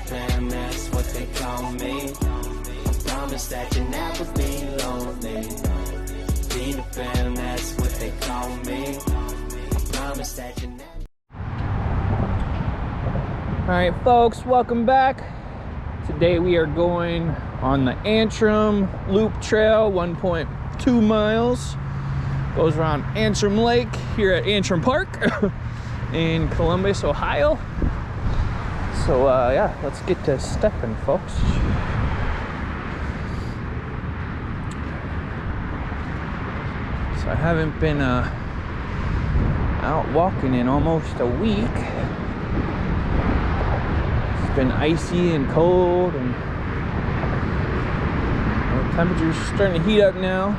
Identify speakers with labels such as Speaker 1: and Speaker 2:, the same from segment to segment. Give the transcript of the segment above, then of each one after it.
Speaker 1: fam, that's what they call me. I promise that you'll never be lonely. Be the fam, that's what they call me. I promise that you never.
Speaker 2: Alright folks, welcome back. Today we are going on the Antrim Loop Trail, 1.2 miles. Goes around Antrim Lake here at Antrim Park in Columbus, Ohio. So yeah, let's get to stepping, folks. So I haven't been out walking in almost a week. It's been icy and cold, and the temperature's starting to heat up now.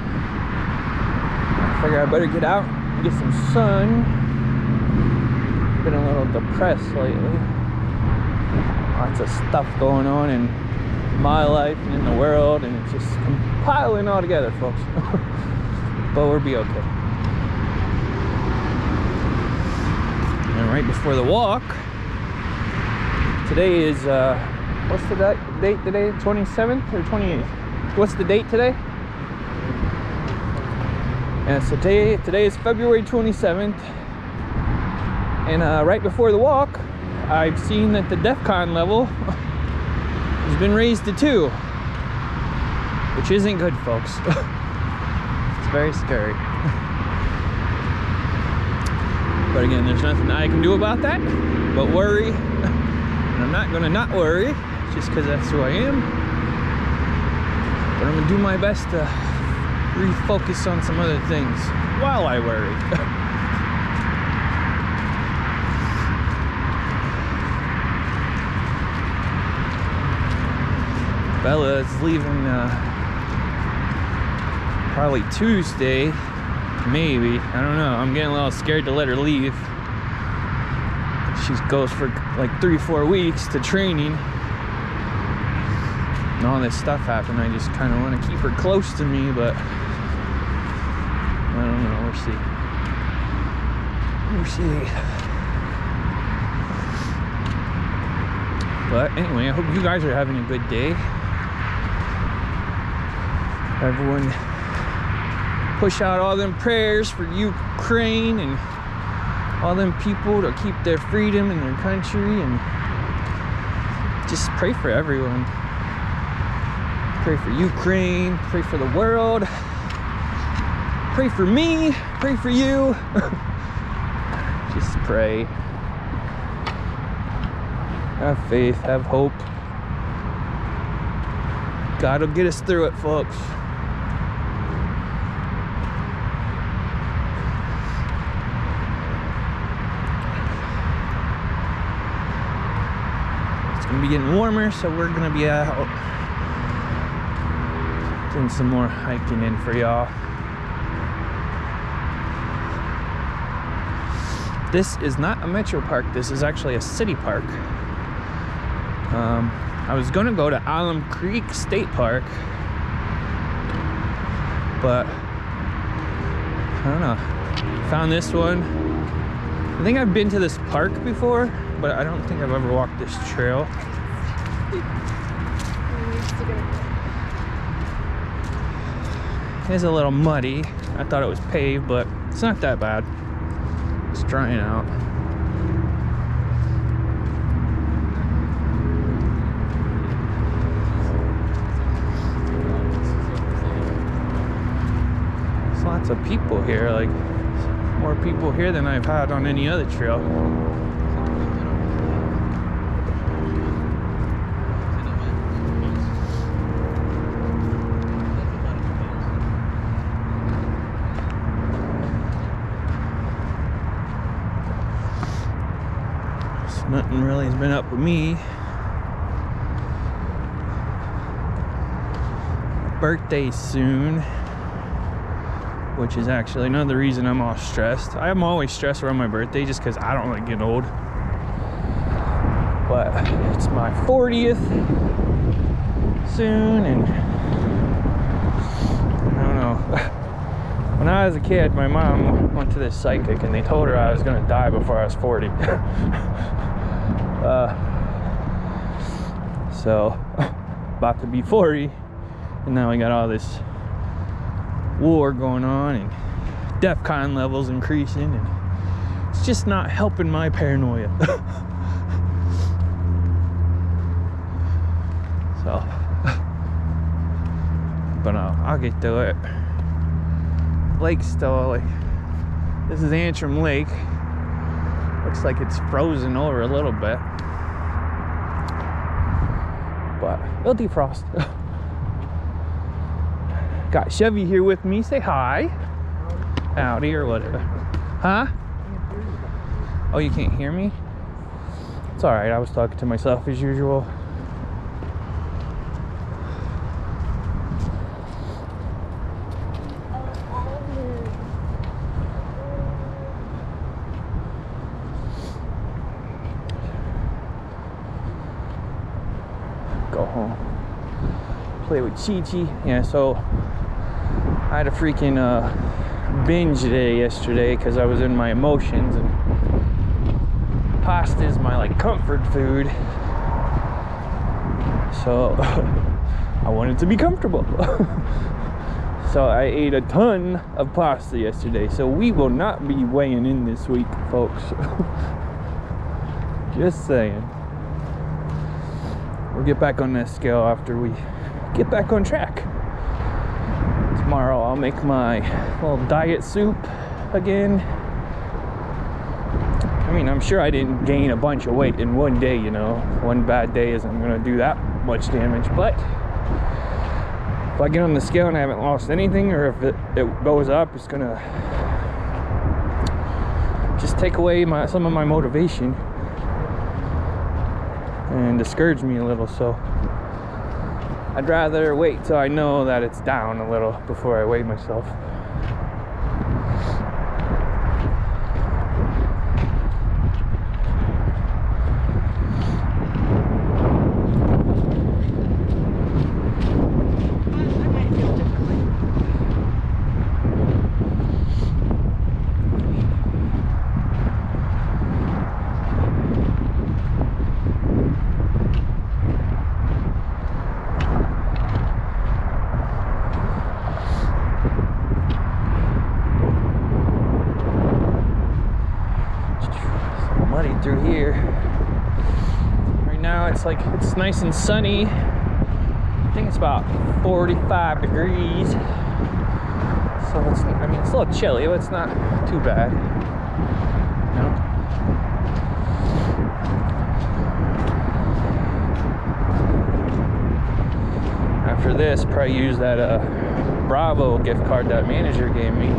Speaker 2: I figure I better get out and get some sun. Been a little depressed lately. Lots of stuff going on in my life and in the world, and it's just compiling all together, folks. But we'll be okay. And right before the walk, today is what's the date today? 27th or 28th? What's the date today? And so today is February 27th. And right before the walk, I've seen that the DEFCON level has been raised to 2, which isn't good, folks. It's very scary. But again, there's nothing I can do about that but worry. And I'm not gonna not worry just because that's who I am. But I'm gonna do my best to refocus on some other things while I worry. Bella is leaving probably Tuesday, maybe. I don't know. I'm getting a little scared to let her leave. She goes for like 3-4 weeks to training. And all this stuff happened. I just kind of want to keep her close to me, but I don't know. We'll see. We'll see. But anyway, I hope you guys are having a good day. Everyone push out all them prayers for Ukraine and all them people to keep their freedom in their country, and just pray for everyone. Pray for Ukraine, pray for the world, pray for me, pray for you. Just pray. Have faith, have hope. God will get us through it, folks. It's gonna be getting warmer, so we're gonna be out doing some more hiking in for y'all. This is not a metro park, this is actually a city park. I was gonna go to Alum Creek State Park, but I don't know. Found this one. I think I've been to this park before, but I don't think I've ever walked this trail. It's a little muddy. I thought it was paved, but it's not that bad. It's drying out. There's lots of people here, like more people here than I've had on any other trail. Nothing really has been up with me. Birthday soon, which is actually another reason I'm all stressed. I'm always stressed around my birthday just because I don't like getting old. But it's my 40th soon, and I don't know. When I was a kid, my mom went to this psychic and they told her I was gonna die before I was 40. So about to be 40, and now we got all this war going on and DEFCON levels increasing, and it's just not helping my paranoia. So, but I'll get through it. Lake's still like, this is Antrim Lake. Looks like it's frozen over a little bit, but it'll defrost. Got Chevy here with me. Say hi. Howdy or whatever. Huh? Oh, you can't hear me? It's alright, I was talking to myself as usual. Go home. Play with Chi-Chi. Yeah, so I had a freaking binge day yesterday because I was in my emotions, and pasta is my like comfort food, so I wanted to be comfortable. So I ate a ton of pasta yesterday, so we will not be weighing in this week, folks. Just saying. We'll get back on that scale after we get back on track. Tomorrow I'll make my little diet soup again. I mean, I'm sure I didn't gain a bunch of weight in one day, you know. One bad day isn't gonna do that much damage, but if I get on the scale and I haven't lost anything, or if it goes up, it's gonna just take away some of my motivation and discourage me a little. So I'd rather wait till I know that it's down a little before I weigh myself. Through here right now, it's nice and sunny. I think it's about 45 degrees, so it's a little chilly, but it's not too bad, you know? After this, probably use that Bravo gift card that manager gave me.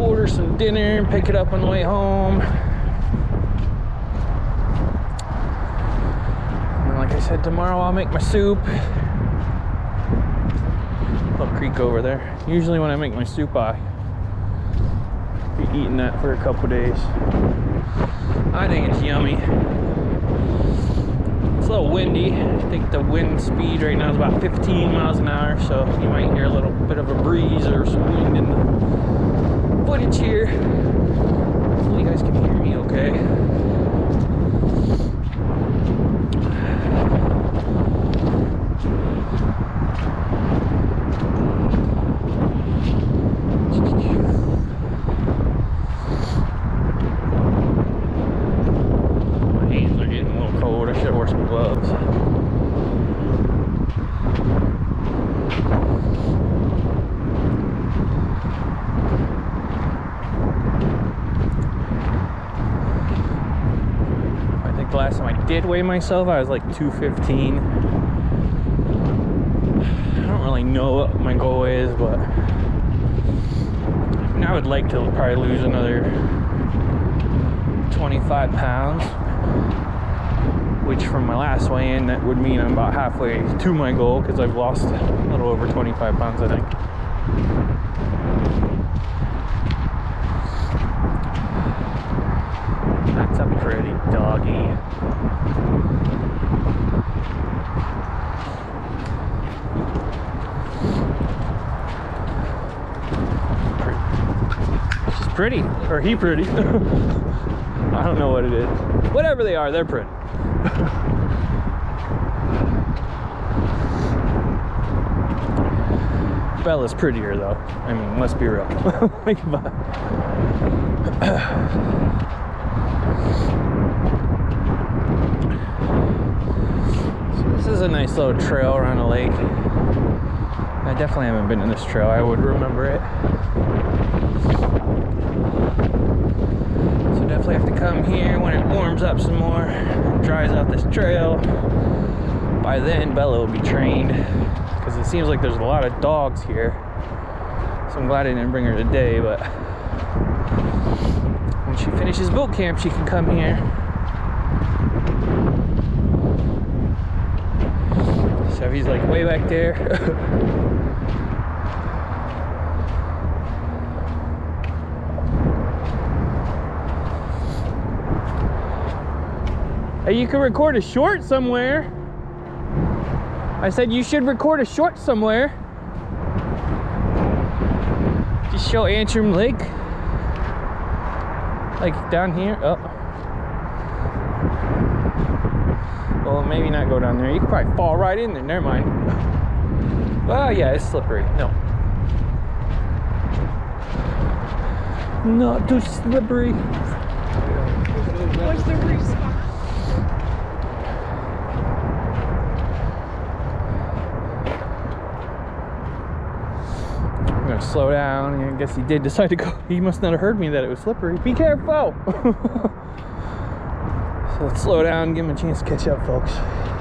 Speaker 2: Order some dinner and pick it up on the way home. And like I said, tomorrow I'll make my soup. Little creek over there. Usually when I make my soup, I be eating that for a couple days. I think it's yummy. It's a little windy. I think the wind speed right now is about 15 miles an hour, so you might hear a little bit of a breeze or some wind in the footage here. Hopefully you guys can hear me okay. My hands are getting a little cold. I should wear some gloves. Last time I did weigh myself, I was like 215. I don't really know what my goal is, but I would like to probably lose another 25 pounds, which from my last weigh-in, that would mean I'm about halfway to my goal, because I've lost a little over 25 pounds, I think. That's a pretty doggy. She's pretty, or he pretty. I don't know what it is. Whatever they are, they're pretty. Bella's prettier though. I mean, let's be real. Like, so this is a nice little trail around a lake. I definitely haven't been in this trail. I would remember it. So definitely have to come here when it warms up some more, dries out this trail. By then, Bella will be trained, because it seems like there's a lot of dogs here. So I'm glad I didn't bring her today, but when she finishes boot camp, she can come here. So he's like way back there. Hey, you can record a short somewhere. I said you should record a short somewhere. Just show Antrim Lake. Like down here. Oh. Well, maybe not go down there. You could probably fall right in there. Never mind. Oh, yeah, it's slippery. No. Not too slippery.
Speaker 3: What's the response?
Speaker 2: I'm gonna slow down. I guess he did decide to go. He must not have heard me that it was slippery. Be careful. So let's slow down and give him a chance to catch up, folks.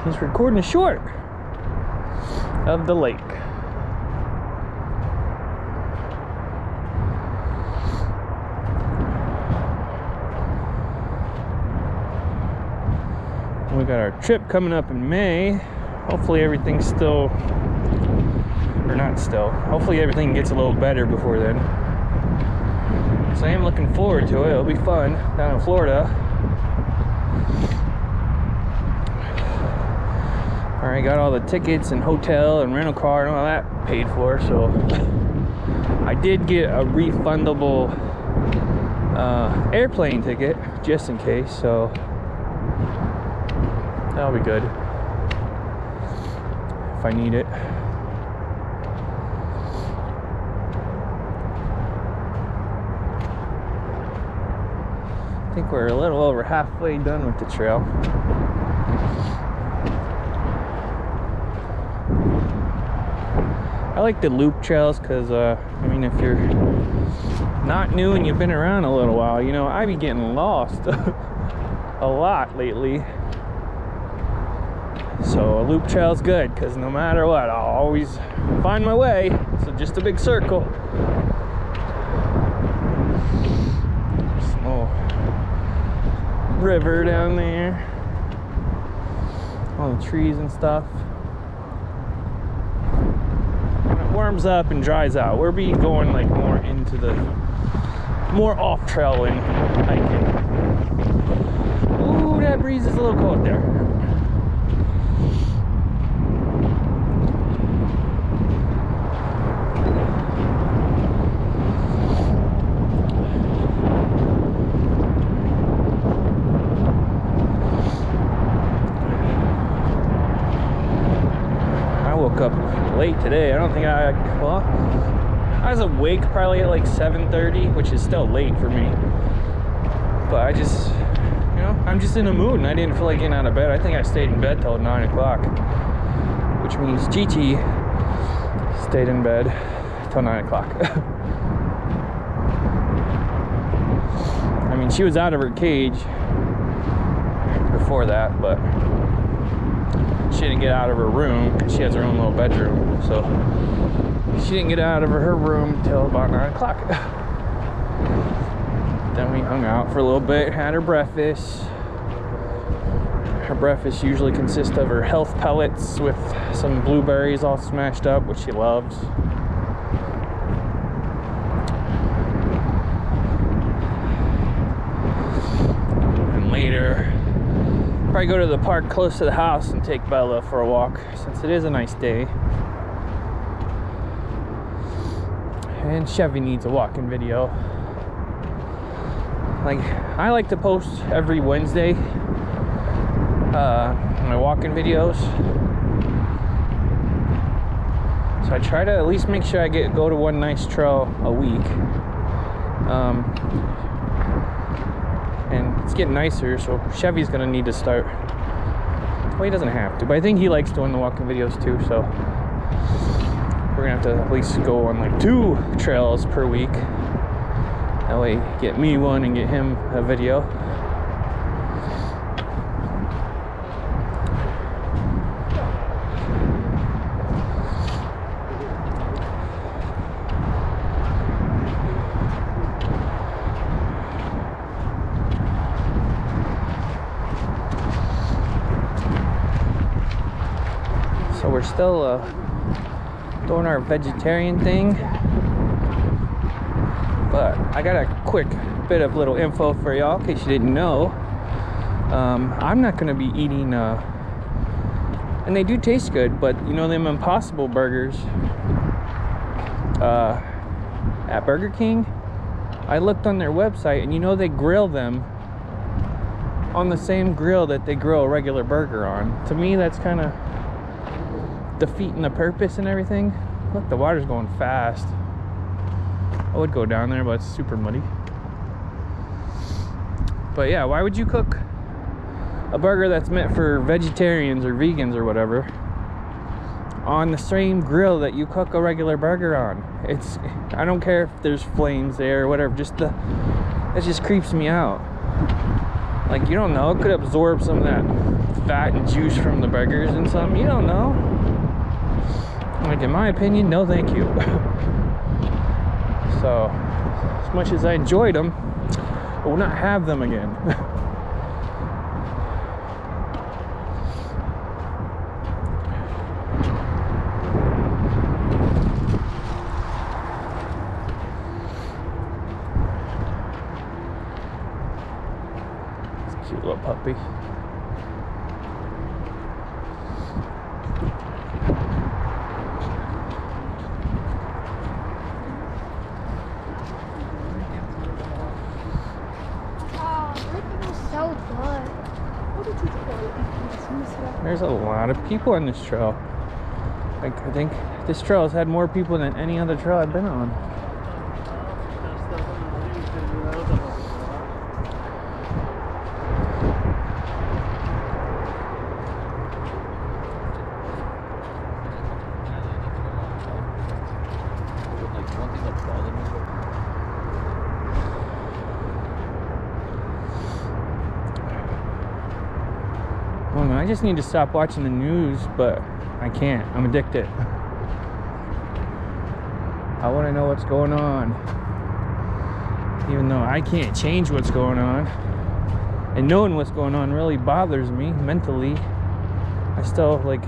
Speaker 2: He's recording a short of the lake. We got our trip coming up in May. Hopefully everything's still, or not still, hopefully everything gets a little better before then. So I am looking forward to it. It'll be fun down in Florida. Alright, got all the tickets and hotel and rental car and all that paid for, so I did get a refundable airplane ticket just in case, so that'll be good if I need it. I think we're a little over halfway done with the trail. I like the loop trails because, I mean, if you're not new and you've been around a little while, you know, I be getting lost a lot lately. So a loop trail is good because no matter what, I'll always find my way. So just a big circle. Small river down there. All the trees and stuff. When it warms up and dries out, we'll be going like more into the more off trail and hiking. Ooh, that breeze is a little cold there. Up late today. I don't think I was awake probably at like 7:30, which is still late for me, but I just, you know, I'm just in a mood and I didn't feel like getting out of bed. I think I stayed in bed till 9 o'clock, which means Gigi stayed in bed till 9 o'clock. I mean, she was out of her cage before that, but she didn't get out of her room because she has her own little bedroom, so she didn't get out of her room until about 9 o'clock. Then we hung out for a little bit, had her breakfast. Her breakfast usually consists of her health pellets with some blueberries all smashed up, which she loves. And later, probably go to the park close to the house and take Bella for a walk since it is a nice day. And Chevy needs a walking video. Like, I like to post every Wednesday my walking videos. So I try to at least make sure I go to one nice trail a week. And it's getting nicer, so Chevy's gonna need to start. Well, he doesn't have to, but I think he likes doing the walking videos too, so we're gonna have to at least go on like 2 trails per week. That way, get me one and get him a video. So we're still doing our vegetarian thing, but I got a quick bit of little info for y'all in case you didn't know. I'm not gonna be eating and they do taste good, but you know them Impossible burgers at Burger King? I looked on their website, and you know they grill them on the same grill that they grill a regular burger on. To me, that's kind of defeating the purpose and everything. Look, the water's going fast. I would go down there, but it's super muddy. But yeah, why would you cook a burger that's meant for vegetarians or vegans or whatever on the same grill that you cook a regular burger on? I don't care if there's flames there or whatever, that just creeps me out. Like, you don't know, it could absorb some of that fat and juice from the burgers and something, you don't know. Like, in my opinion, no thank you. So, as much as I enjoyed them, I will not have them again. It's a cute little puppy. There's a lot of people on this trail. Like, I think this trail has had more people than any other trail I've been on. I just need to stop watching the news, but I can't. I'm addicted. I want to know what's going on. Even though I can't change what's going on. And knowing what's going on really bothers me mentally. I still, like,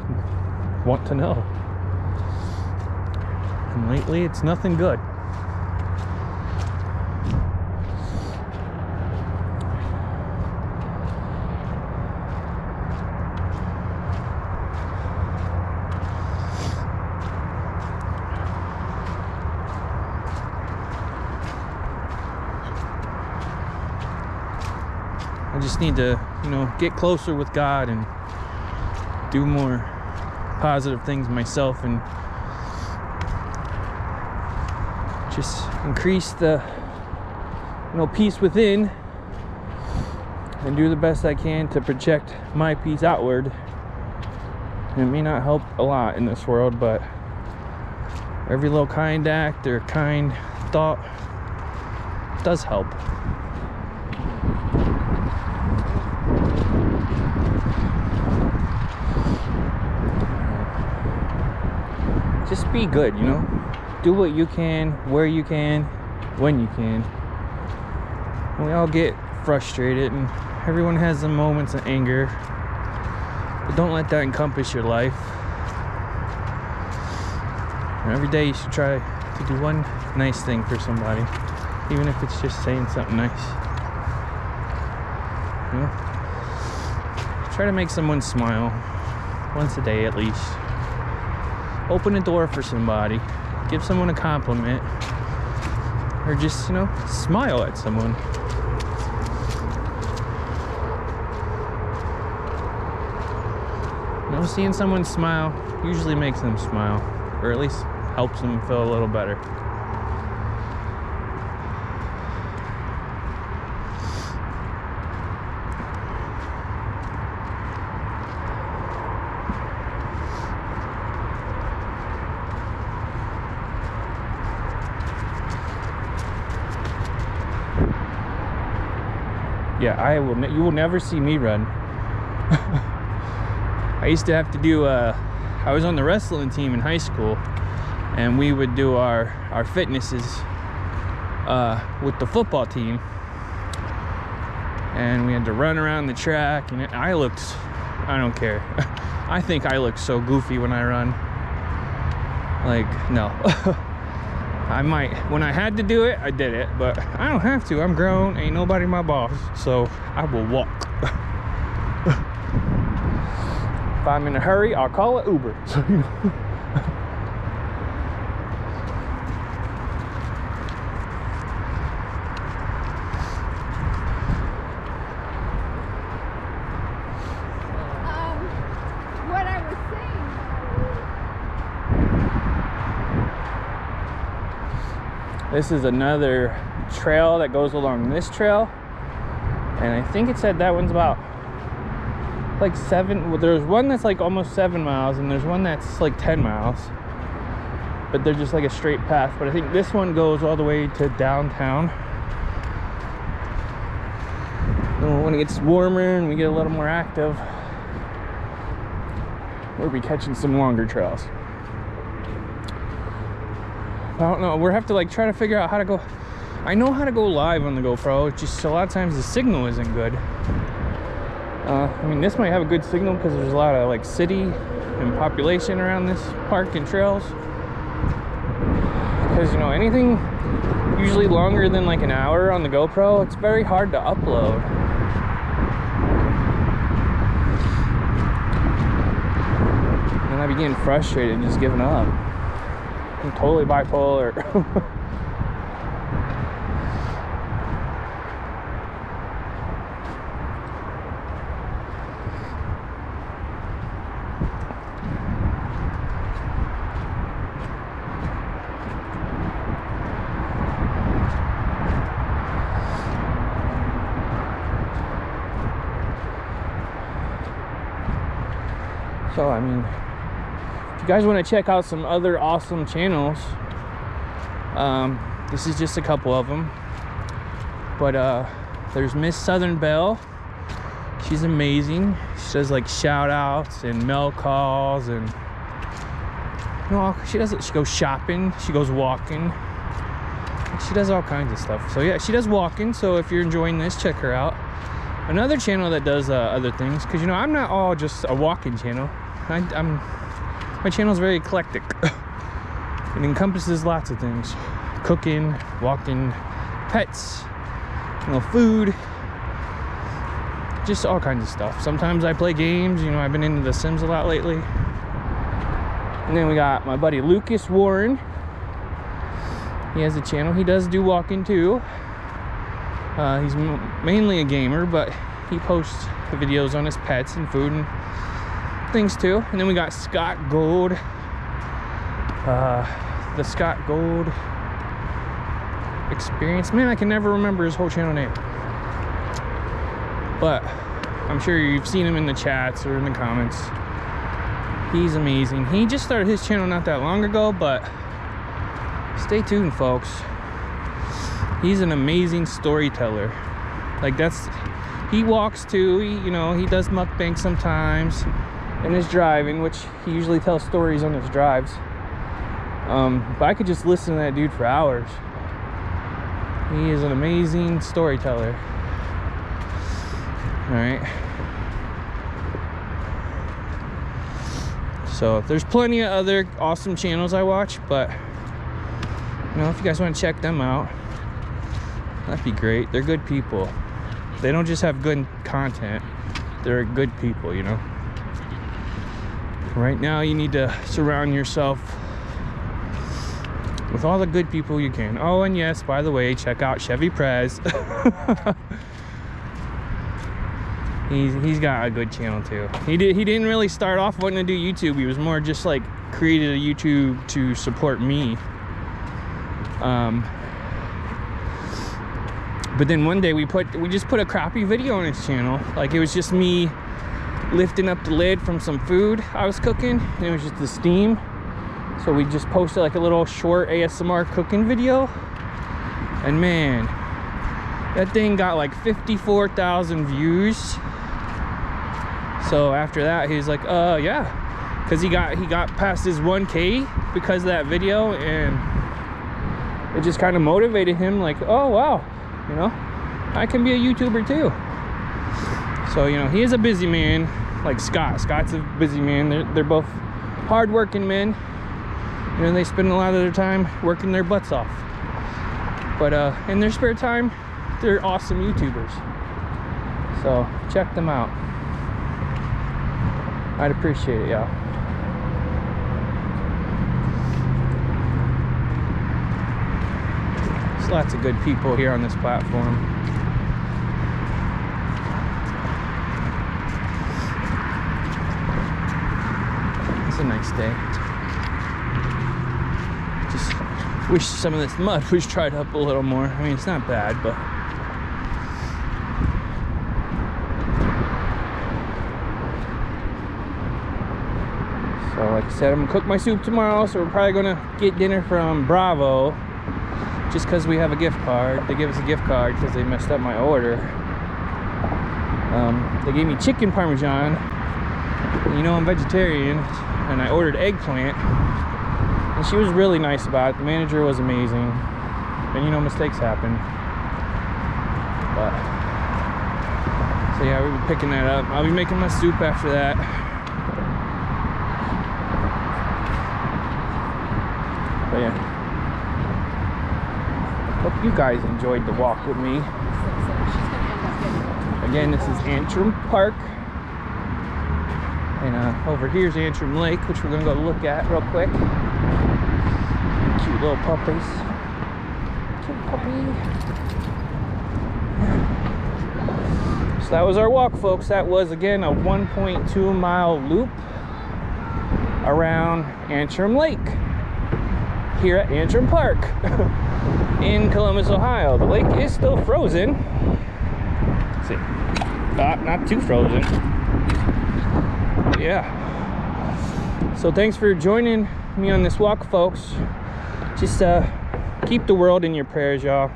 Speaker 2: want to know. And lately, it's nothing good. I just need to, get closer with God and do more positive things myself, and just increase the, peace within, and do the best I can to project my peace outward. And it may not help a lot in this world, but every little kind act or kind thought does help. Just be good, do what you can, where you can, when you can. And we all get frustrated, and everyone has the moments of anger, but don't let that encompass your life. And every day you should try to do one nice thing for somebody, even if it's just saying something nice. Try to make someone smile once a day at least. Open a door for somebody, give someone a compliment, or just, smile at someone. know, seeing someone smile usually makes them smile, or at least helps them feel a little better. Yeah, you will never see me run. I used to have to do, I was on the wrestling team in high school, and we would do our fitnesses with the football team. And we had to run around the track, and I don't care. I think I look so goofy when I run. Like, no. I might, when I had to do it, I did it, but I don't have to. I'm grown, ain't nobody my boss, so I will walk. If I'm in a hurry, I'll call it Uber. So, you know.
Speaker 3: What I was saying.
Speaker 2: This is another trail that goes along this trail, and I think it said that one's about like 7. Well, there's one that's like almost 7 miles, and there's one that's like 10 miles, but they're just like a straight path. But I think this one goes all the way to downtown. And when it gets warmer and we get a little more active, we'll be catching some longer trails. I don't know, we'll have to like try to figure out how to go. I know how to go live on the GoPro, it's just a lot of times the signal isn't good. I mean, this might have a good signal because there's a lot of like city and population around this park and trails. Because, you know, anything usually longer than like an hour on the GoPro, it's very hard to upload. And I be getting frustrated and just giving up. I'm totally bipolar. So, I mean, if you guys want to check out some other awesome channels, this is just a couple of them. But there's Miss Southern Belle. She's amazing. She does like shout outs and mail calls, and you know, she goes shopping, she goes walking, she does all kinds of stuff. So yeah, she does walking. So if you're enjoying this, check her out. Another channel that does other things, because you know, I'm not all just a walking channel. My channel is very eclectic. It encompasses lots of things: cooking, walking, pets, you know, food, just all kinds of stuff. Sometimes I play games. You know, I've been into The Sims a lot lately. And then we got my buddy Lucas Warren. He has a channel. He does do walking too. He's mainly a gamer, but he posts videos on his pets and food and things too. And then we got Scott Gold. The Scott Gold Experience. Man, I can never remember his whole channel name. But I'm sure you've seen him in the chats or in the comments. He's amazing. He just started his channel not that long ago, but stay tuned, folks. He's an amazing storyteller. Like, he walks too. You know, he does mukbang sometimes in his driving, which he usually tells stories on his drives. But I could just listen to that dude for hours. He is an amazing storyteller. All right. So there's plenty of other awesome channels I watch, but you know, if you guys want to check them out, that'd be great. They're good people. They don't just have good content, they're good people, you know. Right now you need to surround yourself with all the good people you can. Oh, and yes, by the way, check out Chevy Prez. He's got a good channel too. He didn't really start off wanting to do YouTube. He was more just like created a YouTube to support me. But then one day we just put a crappy video on his channel. Like it was just me lifting up the lid from some food I was cooking, and it was just the steam. So we just posted like a little short ASMR cooking video, and man, that thing got like 54,000 views. So after that, he's like, yeah, because he got past his 1K because of that video, and it just kind of motivated him. Like, oh wow, you know, I can be a YouTuber too. So you know, he is a busy man, like Scott. Scott's a busy man. They're both hard-working men. You know, they spend a lot of their time working their butts off. But in their spare time, they're awesome YouTubers. So check them out. I'd appreciate it, y'all. There's lots of good people here on this platform. It's a nice day. Just wish some of this mud was dried up a little more. I mean, it's not bad, but so like I said, I'm gonna cook my soup tomorrow, so we're probably gonna get dinner from Bravo just because we have a gift card. They gave us a gift card because they messed up my order. They gave me chicken parmesan. You know, I'm vegetarian, and I ordered eggplant, and she was really nice about it. The manager was amazing, and you know, mistakes happen. But so yeah, we'll be picking that up. I'll be making my soup after that. But yeah, hope you guys enjoyed the walk with me. Again, this is Antrim Park, and over here's Antrim Lake, which we're gonna go look at real quick. Cute little puppies. Cute puppy. So that was our walk, folks. That was, again, a 1.2 mile loop around Antrim Lake here at Antrim Park in Columbus, Ohio. The lake is still frozen. Let's see, not too frozen. But yeah. So thanks for joining me on this walk, folks. Just keep the world in your prayers, y'all.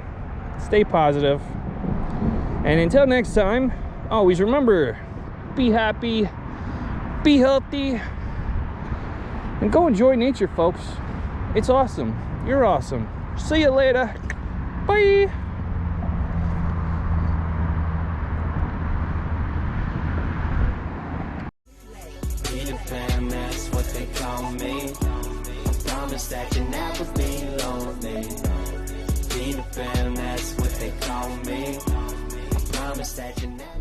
Speaker 2: Stay positive. And until next time, always remember, be happy, be healthy, and go enjoy nature, folks. It's awesome. You're awesome. See you later. Bye.
Speaker 1: Peter Pan, that's what they call me. I promise that you never be lonely. Peter Pan, that's what they call me. I promise that you never